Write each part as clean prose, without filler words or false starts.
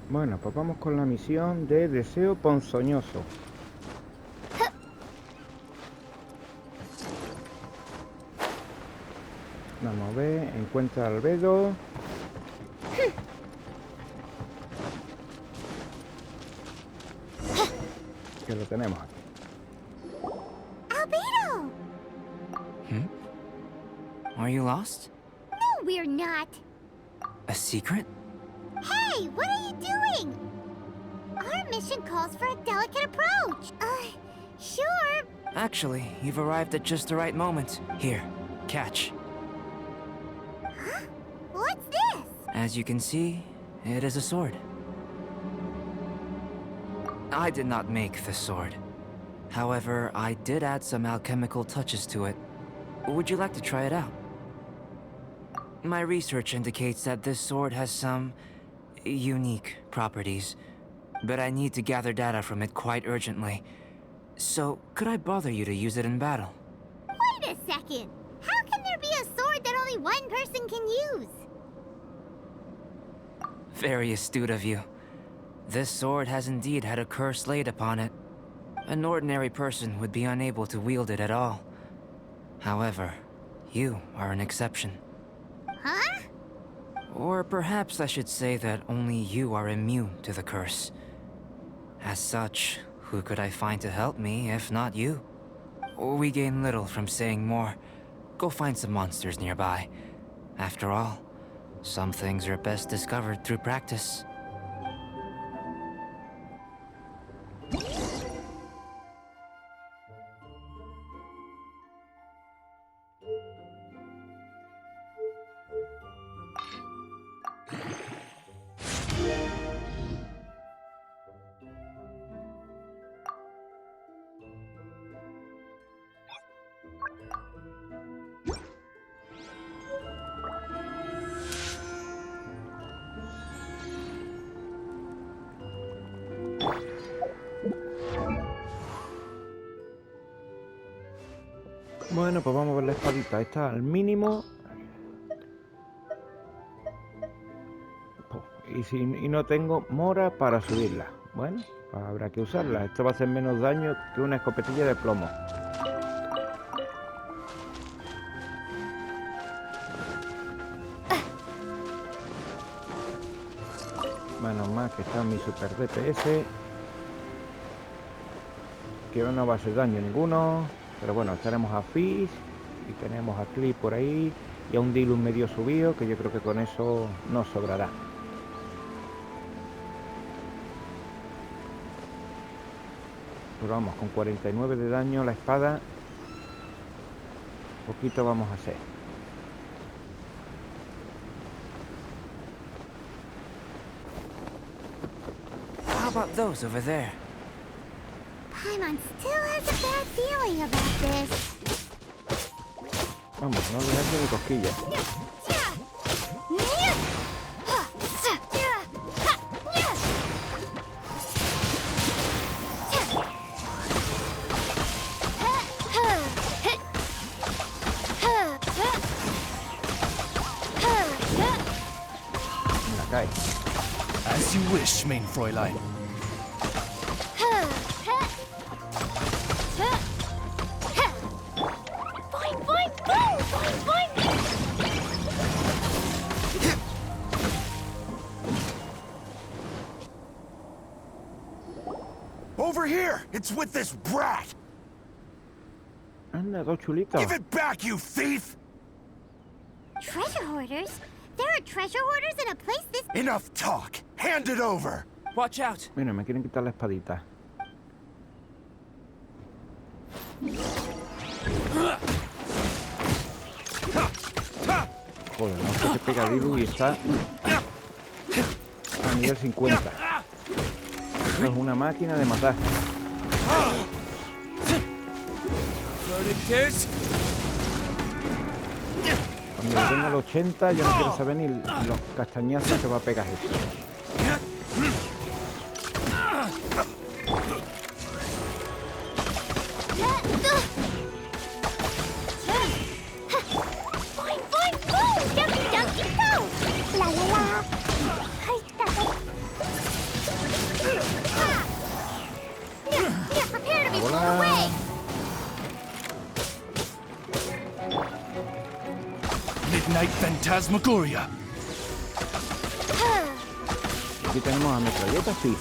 Bueno, pues vamos con la misión de deseo ponzoñoso. Vamos a ver, encuentra albedo. Que lo tenemos aquí. Albedo! Are you lost? No, we're not. A secret? Hey, what are you doing? Our mission calls for a delicate approach. Sure. Actually, you've arrived at just the right moment. Here, catch. Huh? What's this? As you can see, it is a sword. I did not make the sword. However, I did add some alchemical touches to it. Would you like to try it out? My research indicates that this sword has some unique properties, but I need to gather data from it quite urgently. So, could I bother you to use it in battle? Wait a second. How can there be a sword that only one person can use? Very astute of you. This sword has indeed had a curse laid upon it. An ordinary person would be unable to wield it at all. However, you are an exception. Huh? Or perhaps I should say that only you are immune to the curse. As such, who could I find to help me if not you? We gain little from saying more. Go find some monsters nearby. After all, some things are best discovered through practice. Bueno, pues vamos a ver la espadita. Está al mínimo. Y no tengo mora para subirla. Bueno, pues habrá que usarla. Esto va a hacer menos daño que una escopetilla de plomo. Menos mal que está mi super DPS. Que no va a hacer daño ninguno. Pero bueno, tenemos a Fizz y tenemos a Clip por ahí y a un Dilum medio subido, que yo creo que con eso nos sobrará. Pero vamos, con 49 de daño la espada, poquito vamos a hacer. How about those over there? Paimon still has a bad feeling about this. Vamos, no le hace ni cosquillas. La cae. As you wish, main Fräulein. Over here! It's with this brat! Anda, dos chulitos. Give it back, you thief! Treasure hoarders? There are treasure hoarders in a place this... Enough talk! Hand it over! Watch out! Mira, me quieren quitar la espadita. Joder, no sé qué pega Dilu y está a nivel 50. Esto es una máquina de matar. Cuando tenga el 80 yo no quiero saber ni los castañazos que va a pegar esto. Night Phantasmagoria. Aquí tenemos a metralleta Fizz.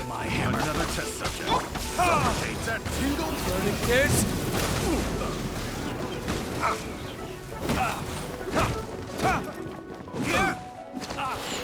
My hammer. Another test subject. Okay, that tingle. Learning kids.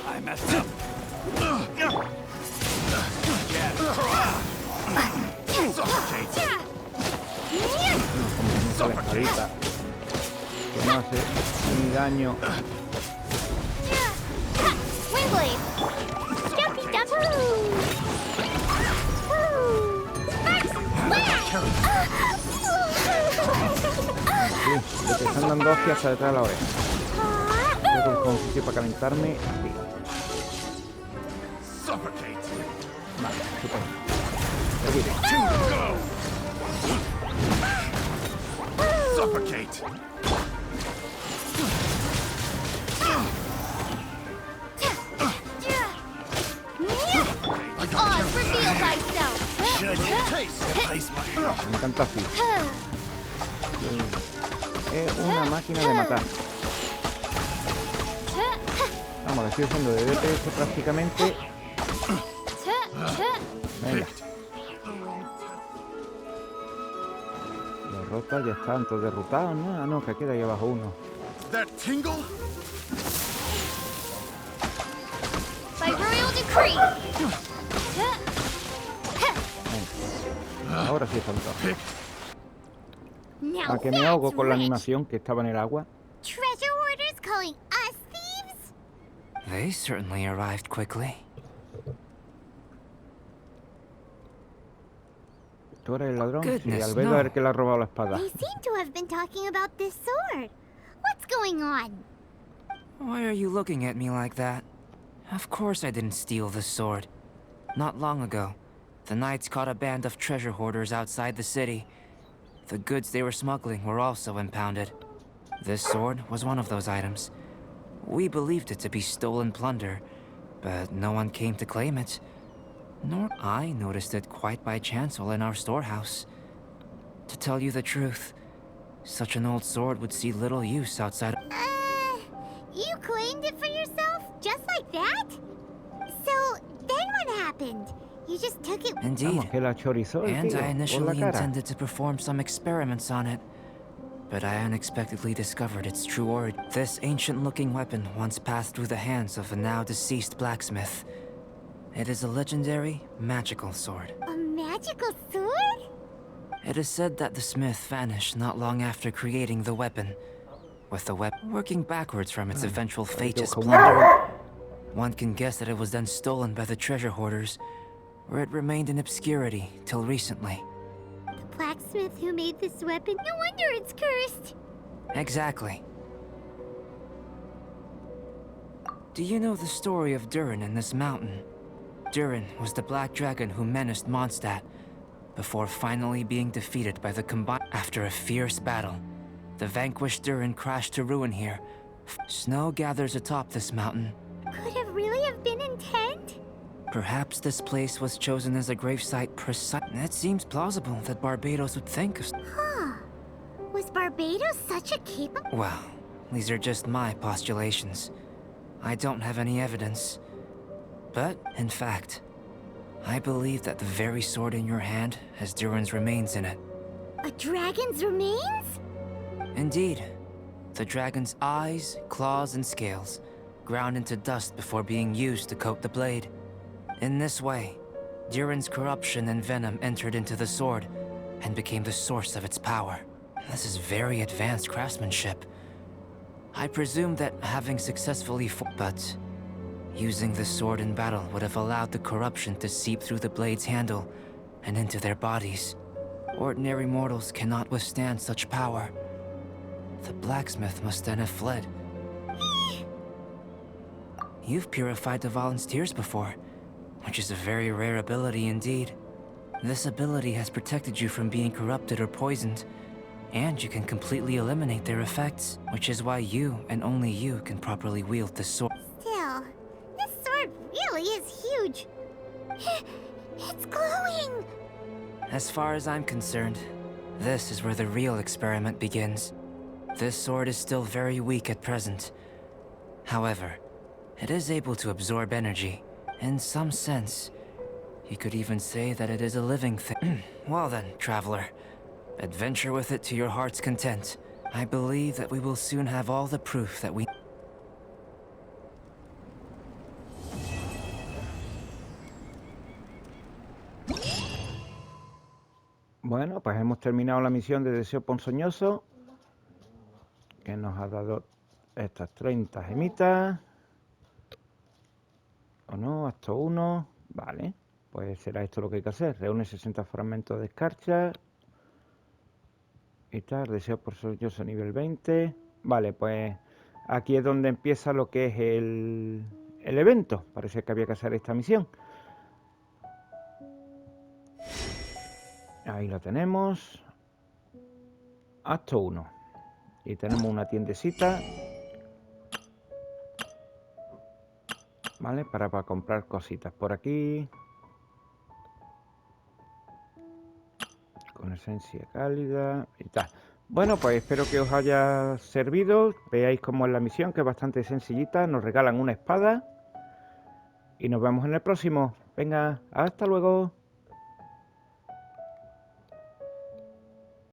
I messed up. Como la espadita, que no hace ni daño. Wingblade. Jumpy jump. Sí, le están dando hostias hasta detrás de la oreja. Yo creo que un sitio para calentarme. Sí. Suffocate. Vale, supongo. Seguiré. Go. Suffocate. Reveal thyself. Should taste Me encanta Fizz. Es una máquina de matar. Vamos, le estoy haciendo de DPS prácticamente. Venga. Derrota, ya están todos derrotados, ¿no? Ah, no, que queda ahí abajo uno. That tingle? By royal decree. Venga. Ahora sí están todos. Now A que me ahogo that's con la rich. animación que estaba en el agua. Treasure hoarders calling us thieves? They certainly arrived quickly. ¿Tú eres el ladrón? Sí, Goodness, al ver no. el que le ha robado la espada. They seem to have been talking about this sword. What's going on? Why are you looking at me like that? Of course I didn't steal this sword. Not long ago, the knights caught a band of treasure hoarders outside the city. The goods they were smuggling were also impounded. This sword was one of those items. We believed it to be stolen plunder, but no one came to claim it. Nor I noticed it quite by chance while in our storehouse. To tell you the truth, such an old sword would see little use outside. You claimed it for yourself? Just like that? So, then what happened? You just took it. Indeed. Vamos, que la chorizó el And tío, I por la initially cara. intended to perform some experiments on it, but I unexpectedly discovered its true origin. This ancient-looking weapon once passed through the hands of a now-deceased blacksmith. It is a legendary, magical sword. A magical sword? It is said that the smith vanished not long after creating the weapon, with the weapon working backwards from its eventual fate as plunder. One can guess that it was then stolen by the treasure hoarders, where it remained in obscurity till recently. The blacksmith who made this weapon? No wonder it's cursed. Exactly. Do you know the story of Durin in this mountain? Durin was the black dragon who menaced Mondstadt, before finally being defeated by the combined. After a fierce battle, the vanquished Durin crashed to ruin here. Snow gathers atop this mountain. Could it really have been intent? Perhaps this place was chosen as a gravesite It seems plausible that Barbados would think of. Huh. Was Barbados such a capable... Well, these are just my postulations. I don't have any evidence. But, in fact, I believe that the very sword in your hand has Durin's remains in it. A dragon's remains? Indeed. The dragon's eyes, claws, and scales ground into dust before being used to coat the blade. In this way, Durin's corruption and venom entered into the sword and became the source of its power. This is very advanced craftsmanship. I presume that having successfully but using the sword in battle would have allowed the corruption to seep through the blade's handle and into their bodies. Ordinary mortals cannot withstand such power. The blacksmith must then have fled. You've purified the volunteers before, which is a very rare ability indeed. This ability has protected you from being corrupted or poisoned, and you can completely eliminate their effects, which is why you and only you can properly wield this sword. Still, this sword really is huge. It's glowing! As far as I'm concerned, this is where the real experiment begins. This sword is still very weak at present. However, it is able to absorb energy. In some sense, you could even say that it is a living thing. Well then, traveler. Adventure with it to your heart's content. I believe that we will soon have all the proof that we... Bueno, pues hemos terminado la misión de deseo ponzoñoso, que nos ha dado estas 30 gemitas. ¿O no? Hasta 1. Vale, pues será esto lo que hay que hacer. Reúne 60 fragmentos de escarcha. Y tal, deseo ponzoñoso nivel 20. Vale, pues aquí es donde empieza lo que es el evento. Parece que había que hacer esta misión. Ahí lo tenemos. Acto 1. Y tenemos una tiendecita. Vale, para comprar cositas por aquí. Con esencia cálida y tal. Bueno, pues espero que os haya servido. Veáis cómo es la misión, que es bastante sencillita. Nos regalan una espada. Y nos vemos en el próximo. Venga, hasta luego.